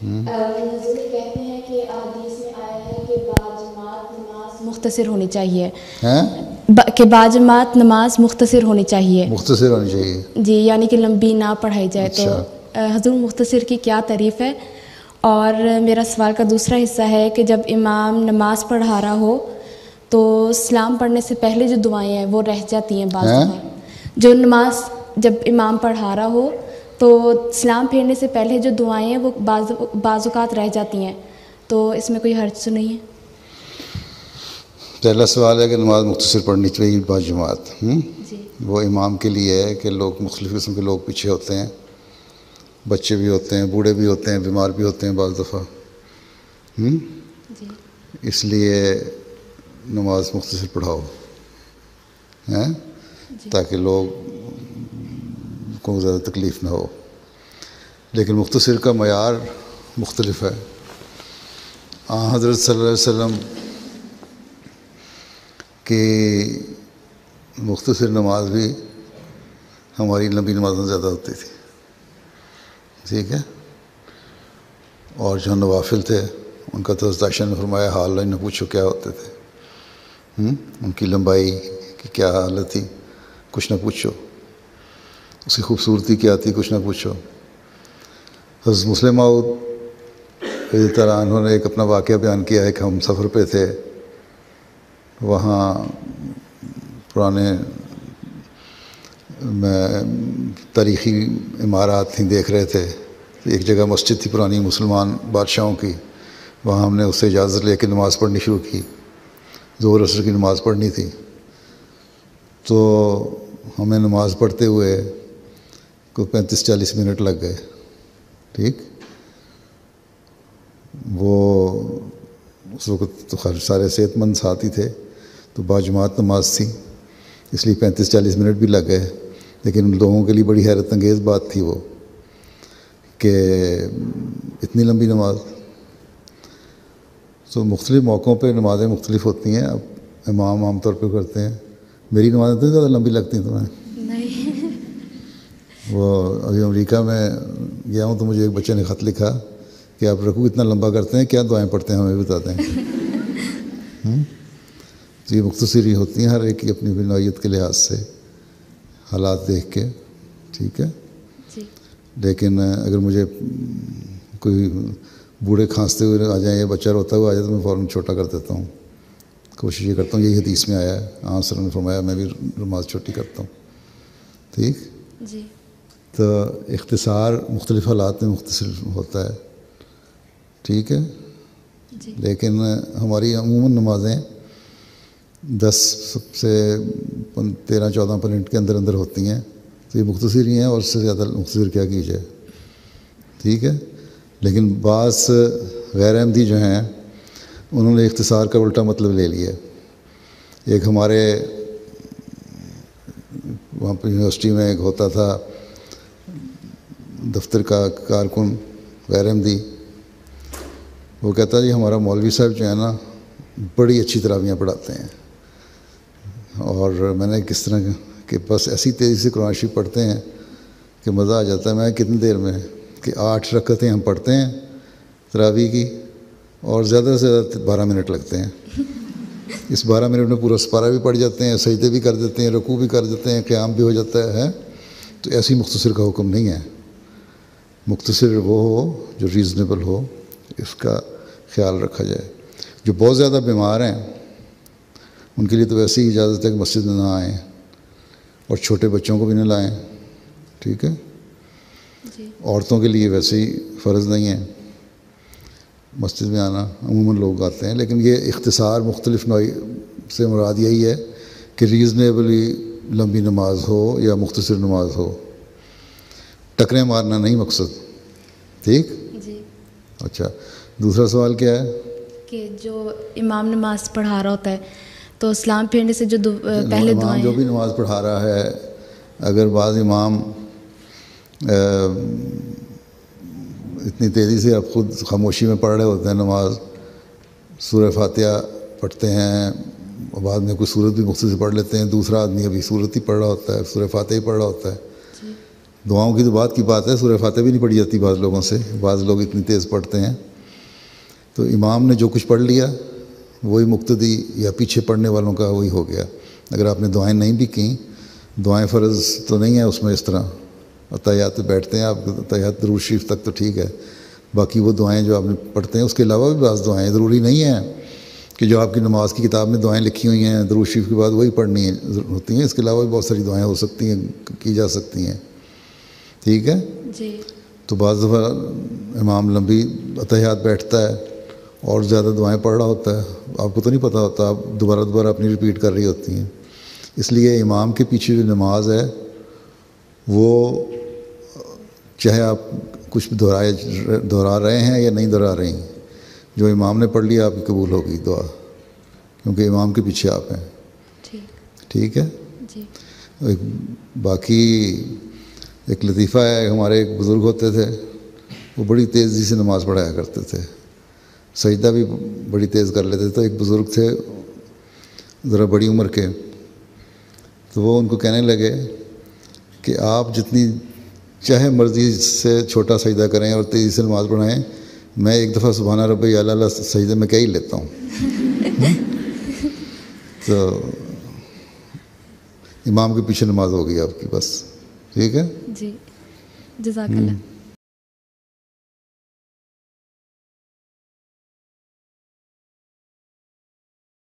حضور کہتے ہیں کہ حدیث میں آیا ہے کہ باجماعت نماز مختصر ہونی چاہیے، کہ باجماعت نماز مختصر ہونی چاہیے، مختصر ہونی چاہیے جی، یعنی کہ لمبی نہ پڑھائی جائے. تو حضور مختصر کی کیا تعریف ہے؟ اور میرا سوال کا دوسرا حصہ ہے کہ جب امام نماز پڑھا رہا ہو تو سلام پڑھنے سے پہلے جو دعائیں ہیں وہ رہ جاتی ہیں بعض دفعہ. جو نماز جب امام پڑھا رہا ہو تو سلام پھیرنے سے پہلے جو دعائیں ہیں وہ بعض اوقات رہ جاتی ہیں، تو اس میں کوئی حرج تو نہیں ہے؟ پہلا سوال ہے کہ نماز مختصر پڑھنی چاہیے باجماعت. جی. وہ امام کے لیے ہے کہ لوگ مختلف قسم کے لوگ پیچھے ہوتے ہیں، بچے بھی ہوتے ہیں، بوڑھے بھی ہوتے ہیں، بیمار بھی ہوتے ہیں بعض دفعہ. جی. اس لیے نماز مختصر پڑھاؤ تاکہ لوگ کو زیادہ تکلیف نہ ہو. لیکن مختصر کا معیار مختلف ہے. حضرت صلی اللہ علیہ وسلم کی مختصر نماز بھی ہماری لمبی نمازوں زیادہ ہوتی تھی، ٹھیک ہے. اور جو نوافل تھے ان کا تو عائشہ نے فرمایا حال نہ پوچھو کیا ہوتے تھے، ان کی لمبائی کی کیا حالت تھی کچھ نہ پوچھو، اس کی خوبصورتی کیا تھی کچھ نہ پوچھو. حضرت مسلم موعود رضی اللہ عنہ نے ایک اپنا واقعہ بیان کیا ہے کہ ہم سفر پہ تھے، وہاں پرانے تاریخی عمارات ہی دیکھ رہے تھے. ایک جگہ مسجد تھی پرانی مسلمان بادشاہوں کی، وہاں ہم نے اس سے اجازت لے کے نماز پڑھنی شروع کی. ظہر عصر کی نماز پڑھنی تھی، تو ہمیں نماز پڑھتے ہوئے کوئی 35-40 منٹ لگ گئے. ٹھیک، وہ اس وقت تو خیر سارے صحت مند ساتھی تھے تو باجماعت نماز تھی، اس لیے 35-40 منٹ بھی لگ گئے. لیکن ان لوگوں کے لیے بڑی حیرت انگیز بات تھی وہ کہ اتنی لمبی نماز. تو مختلف موقعوں پہ نمازیں مختلف ہوتی ہیں. اب امام عام طور پہ کرتے ہیں. میری نمازیں اتنی زیادہ لمبی لگتی ہیں تمہیں؟ نہیں. وہ ابھی امریکہ میں گیا ہوں تو مجھے ایک بچے نے خط لکھا کہ آپ رکوع اتنا لمبا کرتے ہیں، کیا دعائیں پڑھتے ہیں ہمیں بتاتے ہیں. تو یہ مختصر ہی ہوتی ہیں ہر ایک کی اپنی نوعیت کے لحاظ سے، حالات دیکھ کے، ٹھیک ہے. جی. لیکن اگر مجھے کوئی بوڑھے کھانستے ہوئے آ جائیں یا بچہ روتا ہوا آ جائے تو میں فوراً چھوٹا کر دیتا ہوں. کوشش یہ کرتا ہوں، یہی حدیث میں آیا ہے، آپ صلی اللہ علیہ وسلم نے فرمایا میں بھی نماز چھوٹی کرتا ہوں. ٹھیک. جی. تو اختصار مختلف حالات میں مختصر ہوتا ہے، ٹھیک ہے. جی. لیکن ہماری عموماً نمازیں 10 سے 13-14 منٹ کے اندر اندر ہوتی ہیں، تو یہ مختصر ہی ہیں، اور اس سے زیادہ مختصر کیا کی جائے. ٹھیک ہے. لیکن بعض غیر احمدی جو ہیں انہوں نے اختصار کا الٹا مطلب لے لیا. ایک ہمارے وہاں پہ یونیورسٹی میں ایک ہوتا تھا دفتر کا کارکن غیر احمدی، وہ کہتا جی ہمارا مولوی صاحب جو ہے نا بڑی اچھی تراویحیں پڑھاتے ہیں، اور میں نے کس طرح کہ بس ایسی تیزی سے قرآن شریف پڑھتے ہیں کہ مزہ آ جاتا ہے. میں کتنی دیر میں کہ 8 رکعتیں ہم پڑھتے ہیں تراویح کی، اور زیادہ سے زیادہ 12 منٹ لگتے ہیں. اس 12 منٹ میں پورا سپارہ بھی پڑھ جاتے ہیں، سجدے بھی کر دیتے ہیں، رکوع بھی کر دیتے ہیں، قیام بھی ہو جاتا ہے. تو ایسی مختصر کا حکم نہیں ہے. مختصر وہ ہو جو ریزنیبل ہو، اس کا خیال رکھا جائے. جو بہت زیادہ بیمار ہیں ان کے لیے تو ویسے ہی اجازت ہے کہ مسجد میں نہ آئیں، اور چھوٹے بچوں کو بھی نہ لائیں. ٹھیک ہے. جی. عورتوں کے لیے ویسے ہی فرض نہیں ہے مسجد میں آنا، عموماً لوگ آتے ہیں. لیکن یہ اختصار مختلف نوع سے مراد یہی ہے کہ ریزنیبلی لمبی نماز ہو یا مختصر نماز ہو، ٹکریں مارنا نہیں مقصد. ٹھیک. جی. اچھا، دوسرا سوال کیا ہے؟ کہ جو امام نماز پڑھا رہا ہوتا ہے تو سلام پھیرنے سے جو پہلے امام جو بھی نماز پڑھا رہا ہے، اگر بعض امام اتنی تیزی سے اب خود خاموشی میں پڑھ رہے ہوتے ہیں نماز، سورہ فاتحہ پڑھتے ہیں، بعد میں کوئی سورت بھی مختصر پڑھ لیتے ہیں، دوسرا آدمی ابھی سورت ہی پڑھ رہا ہوتا ہے، سورہ فاتحہ ہی پڑھ رہا ہوتا ہے، دعاؤں کی تو بات کی بات ہے، سورہ فاتحہ بھی نہیں پڑھی جاتی بعض لوگوں سے، بعض لوگ اتنی تیز پڑھتے ہیں. تو امام نے جو کچھ پڑھ لیا وہی مقتدی یا پیچھے پڑھنے والوں کا وہی ہو گیا. اگر آپ نے دعائیں نہیں بھی کیں، دعائیں فرض تو نہیں ہیں اس میں، اس طرح تحیات پہ بیٹھتے ہیں آپ، تحیات درود شریف تک تو ٹھیک ہے، باقی وہ دعائیں جو آپ نے پڑھتے ہیں اس کے علاوہ بھی بعض دعائیں ضروری نہیں ہیں کہ جو آپ کی نماز کی کتاب میں دعائیں لکھی ہوئی ہیں درود شریف کے بعد وہی پڑھنی ہوتی ہیں، اس کے علاوہ بھی بہت ساری دعائیں ہو سکتی ہیں، کی جا سکتی ہیں. ٹھیک ہے جی. تو بعض دفعہ امام لمبی تحیات بیٹھتا ہے اور زیادہ دعائیں پڑھ رہا ہوتا ہے، آپ کو تو نہیں پتہ ہوتا، آپ دوبارہ اپنی ریپیٹ کر رہی ہوتی ہیں. اس لیے امام کے پیچھے جو نماز ہے وہ چاہے آپ کچھ بھی دہرا رہے ہیں یا نہیں دہرا رہے ہیں، جو امام نے پڑھ لیا آپ کی قبول ہوگی دعا، کیونکہ امام کے پیچھے آپ ہیں. ٹھیک ہے جی. باقی ایک لطیفہ ہے، ہمارے ایک بزرگ ہوتے تھے، وہ بڑی تیزی سے نماز پڑھایا کرتے تھے، سجدہ بھی بڑی تیز کر لیتے تھے. تو ایک بزرگ تھے ذرا بڑی عمر کے، تو وہ ان کو کہنے لگے کہ آپ جتنی چاہے مرضی سے چھوٹا سجدہ کریں اور تیزی سے نماز پڑھائیں، میں ایک دفعہ سبحان ربی اعلیٰ سجدے میں کہہ ہی لیتا ہوں. تو امام کے پیچھے نماز ہوگی آپ کی بس. ٹھیک ہے. جی. جزاک اللہ.